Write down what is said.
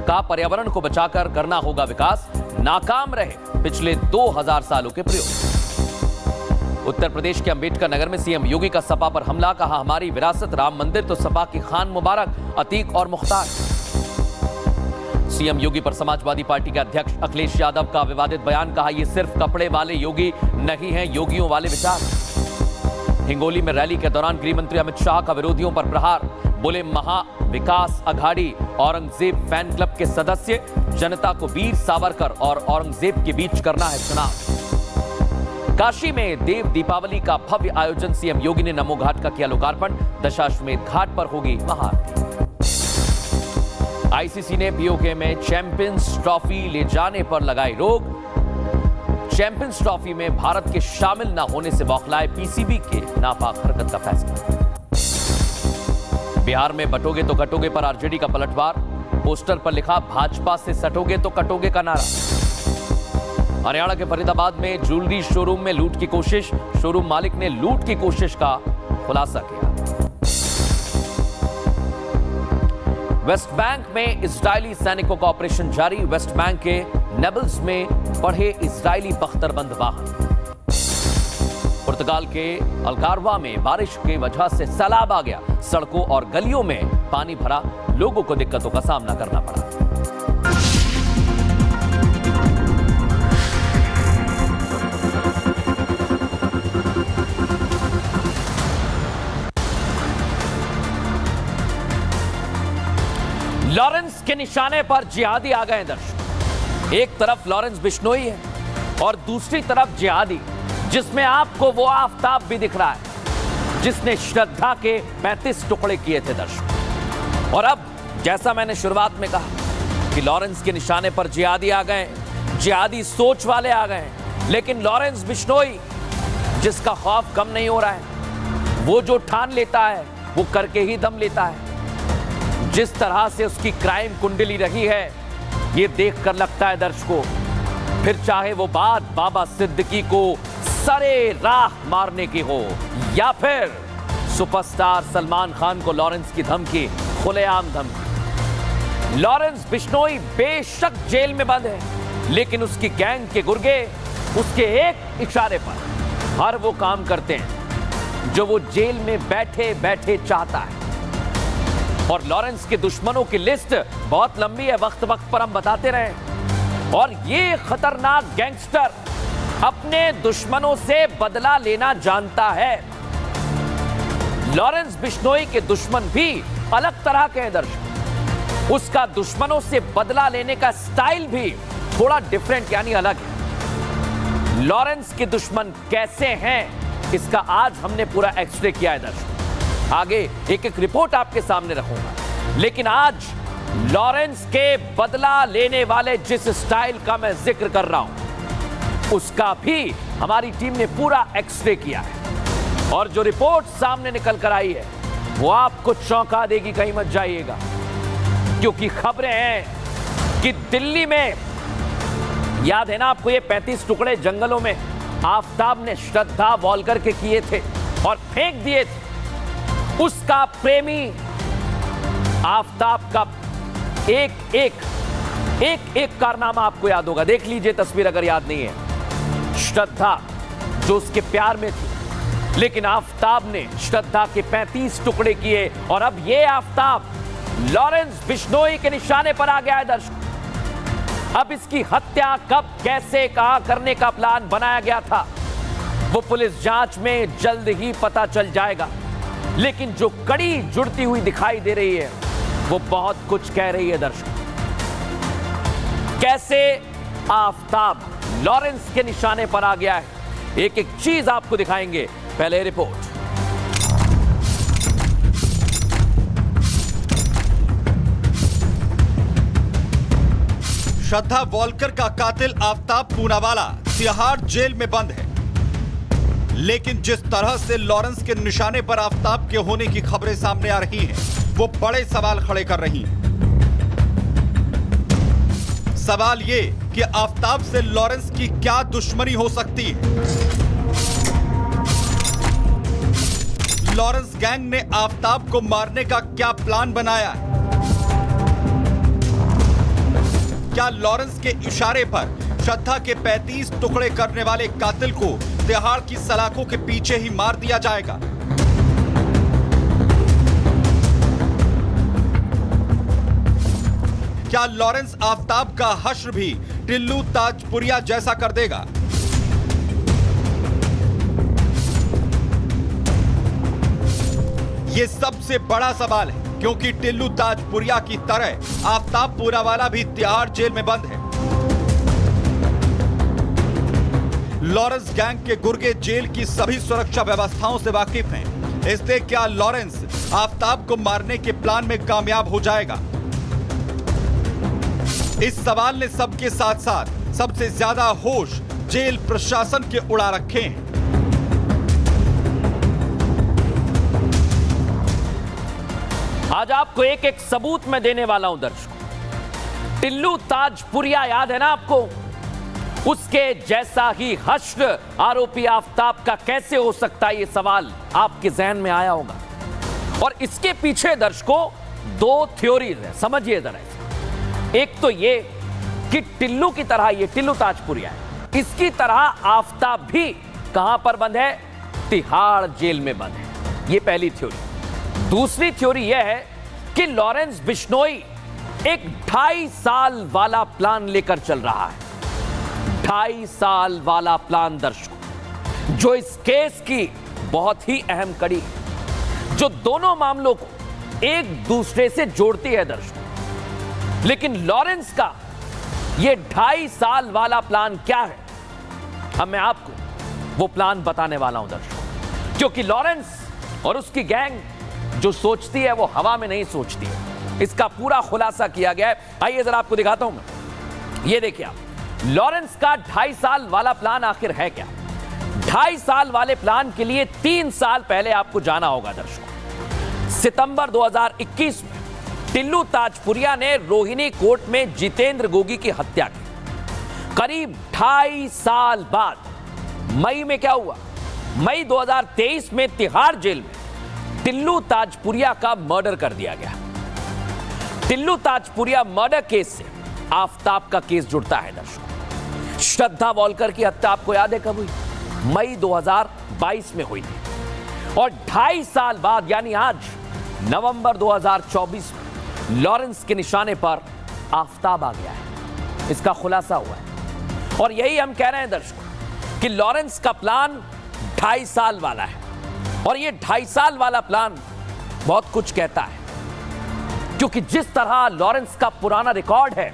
का पर्यावरण को बचाकर करना होगा विकास, नाकाम रहे पिछले 2000 सालों के प्रयोग। उत्तर प्रदेश के अंबेडकर नगर में सीएम योगी का सपा पर हमला, कहा हमारी विरासत राम मंदिर तो सपा की खान मुबारक, अतीक और मुख्तार। सीएम योगी पर समाजवादी पार्टी के अध्यक्ष अखिलेश यादव का विवादित बयान, कहा यह सिर्फ कपड़े वाले योगी नहीं हैं, योगियों वाले विचार। हिंगोली में रैली के दौरान गृह मंत्री अमित शाह का विरोधियों पर प्रहार, बोले महा विकास अघाड़ी औरंगजेब फैन क्लब के सदस्य, जनता को वीर सावरकर और औरंगजेब के बीच करना है चुनाव। काशी में देव दीपावली का भव्य आयोजन, सीएम योगी ने नमो घाट का किया लोकार्पण, दशाश्वमेध घाट पर होगी महाआरती। आईसीसी ने पीओके में चैंपियंस ट्रॉफी ले जाने पर लगाई रोक, चैंपियंस ट्रॉफी में भारत के शामिल न होने से बौखलाए पीसीबी के नापाक हरकत का फैसला। बिहार में बटोगे तो कटोगे पर आरजेडी का पलटवार, पोस्टर पर लिखा भाजपा से सटोगे तो कटोगे का नारा। हरियाणा के फरीदाबाद में ज्वेलरी शोरूम में लूट की कोशिश, शोरूम मालिक ने लूट की कोशिश का खुलासा किया। वेस्ट बैंक में इजरायली सैनिकों का ऑपरेशन जारी, वेस्ट बैंक के नेबल्स में बढ़े इजरायली बख्तरबंद वाहन। पुर्तगाल के अलगारवा में बारिश की वजह से सैलाब आ गया, सड़कों और गलियों में पानी भरा, लोगों को दिक्कतों का सामना करना पड़ा। लॉरेंस के निशाने पर जिहादी आ गए दर्शक। एक तरफ लॉरेंस बिश्नोई है और दूसरी तरफ जिहादी, जिसमें आपको वो आफताब भी दिख रहा है जिसने श्रद्धा के 35 टुकड़े किए थे दर्शक। और अब जैसा मैंने शुरुआत में कहा कि लॉरेंस के निशाने पर जिहादी आ गए, जिहादी सोच वाले आ गए, लेकिन लॉरेंस बिश्नोई जिसका खौफ कम नहीं हो रहा है, वो जो ठान लेता है वो करके ही दम लेता है। जिस तरह से उसकी क्राइम कुंडली रही है, ये देखकर लगता है दर्शकों, फिर चाहे वो बात बाबा सिद्दीकी को सरे राह मारने की हो या फिर सुपरस्टार सलमान खान को लॉरेंस की धमकी, खुलेआम धमकी। लॉरेंस बिश्नोई बेशक जेल में बंद है, लेकिन उसकी गैंग के गुर्गे उसके एक इशारे पर हर वो काम करते हैं जो वो जेल में बैठे बैठे चाहता है। और लॉरेंस के दुश्मनों की लिस्ट बहुत लंबी है, वक्त वक्त पर हम बताते रहे। और ये खतरनाक गैंगस्टर अपने दुश्मनों से बदला लेना जानता है। लॉरेंस बिश्नोई के दुश्मन भी अलग तरह के हैं दर्शक। उसका दुश्मनों से बदला लेने का स्टाइल भी थोड़ा डिफरेंट यानी अलग है। लॉरेंस के दुश्मन कैसे हैं, इसका आज हमने पूरा एक्सरे किया है दर्शक। आगे एक एक रिपोर्ट आपके सामने रखूंगा, लेकिन आज लॉरेंस के बदला लेने वाले जिस स्टाइल का मैं जिक्र कर रहा हूं, उसका भी हमारी टीम ने पूरा एक्सरे किया है। और जो रिपोर्ट सामने निकल कर आई है वो आपको चौंका देगी, कहीं मत जाइएगा, क्योंकि खबरें हैं कि दिल्ली में, याद है ना आपको, ये 35 टुकड़े जंगलों में आफताब ने श्रद्धा वॉलकर के किए थे और फेंक दिए थे। उसका प्रेमी आफताब का एक एक कारनामा आपको याद होगा, देख लीजिए तस्वीर अगर याद नहीं है। श्रद्धा जो उसके प्यार में थी, लेकिन आफताब ने श्रद्धा के 35 टुकड़े किए और अब ये आफताब लॉरेंस बिश्नोई के निशाने पर आ गया है दर्शक। अब इसकी हत्या कब, कैसे, कहां करने का प्लान बनाया गया था, वो पुलिस जांच में जल्द ही पता चल जाएगा। लेकिन जो कड़ी जुड़ती हुई दिखाई दे रही है वो बहुत कुछ कह रही है दर्शक। कैसे आफताब लॉरेंस के निशाने पर आ गया है, एक एक चीज आपको दिखाएंगे, पहले रिपोर्ट। श्रद्धा वॉलकर का कातिल आफताब पूनावाला तिहाड़ जेल में बंद है, लेकिन जिस तरह से लॉरेंस के निशाने पर आफताब के होने की खबरें सामने आ रही हैं, वो बड़े सवाल खड़े कर रही हैं। सवाल ये कि आफताब से लॉरेंस की क्या दुश्मनी हो सकती है। लॉरेंस गैंग ने आफताब को मारने का क्या प्लान बनाया है। क्या लॉरेंस के इशारे पर श्रद्धा के 35 टुकड़े करने वाले कातिल को तिहाड़ की सलाखों के पीछे ही मार दिया जाएगा? क्या लॉरेंस आफ्ताब का हश्र भी टिल्लू ताजपुरिया जैसा कर देगा? यह सबसे बड़ा सवाल है, क्योंकि टिल्लू ताजपुरिया की तरह आफ्ताब पूनावाला भी तिहाड़ जेल में बंद है। लॉरेंस गैंग के गुर्गे जेल की सभी सुरक्षा व्यवस्थाओं से वाकिफ हैं। इसलिए क्या लॉरेंस आफ्ताब को मारने के प्लान में कामयाब हो जाएगा? इस सवाल ने सबके साथ साथ सबसे ज्यादा होश जेल प्रशासन के उड़ा रखे हैं। आज आपको एक एक सबूत मैं देने वाला हूं दर्शकों। टिल्लू ताजपुरिया याद है ना आपको? उसके जैसा ही हश्र आरोपी आफ्ताब का कैसे हो सकता है, यह सवाल आपके जहन में आया होगा। और इसके पीछे दर्शकों दो थ्योरीज है, समझिए जरा। एक तो ये कि टिल्लू की तरह, ये टिल्लू ताजपुरिया है, इसकी तरह आफ्ताब भी कहां पर बंद है? तिहाड़ जेल में बंद है। यह पहली थ्योरी। दूसरी थ्योरी यह है कि लॉरेंस बिश्नोई एक 2.5 साल वाला प्लान लेकर चल रहा है। 2.5 साल वाला प्लान दर्शकों, जो इस केस की बहुत ही अहम कड़ी है, जो दोनों मामलों को एक दूसरे से जोड़ती है दर्शकों। लेकिन लॉरेंस का यह 2.5 साल वाला प्लान क्या है, अब मैं आपको वो प्लान बताने वाला हूं दर्शकों। क्योंकि लॉरेंस और उसकी गैंग जो सोचती है वो हवा में नहीं सोचती है। इसका पूरा खुलासा किया गया है। आइए जरा आपको दिखाता हूं मैं। ये देखिए आप, लॉरेंस का 2.5 साल वाला प्लान आखिर है क्या? 2.5 साल वाले प्लान के लिए 3 साल पहले आपको जाना होगा दर्शकों। सितंबर 2021 में टिल्लू ताजपुरिया ने रोहिणी कोर्ट में जितेंद्र गोगी की हत्या की। करीब 2.5 साल बाद मई में क्या हुआ? मई 2023 में तिहाड़ जेल में टिल्लू ताजपुरिया का मर्डर कर दिया गया। टिल्लू ताजपुरिया मर्डर केस से आफ्ताब का केस जुड़ता है दर्शकों। श्रद्धा वॉलकर की हत्या आपको याद है कब हुई? मई 2022 में हुई थी। और 2.5 साल बाद यानी आज नवंबर 2024 में लॉरेंस के निशाने पर आफ्ताब आ गया है। इसका खुलासा हुआ है। और यही हम कह रहे हैं दर्शकों कि लॉरेंस का प्लान 2.5 साल वाला है। और यह 2.5 साल वाला प्लान बहुत कुछ कहता है, क्योंकि जिस तरह लॉरेंस का पुराना रिकॉर्ड है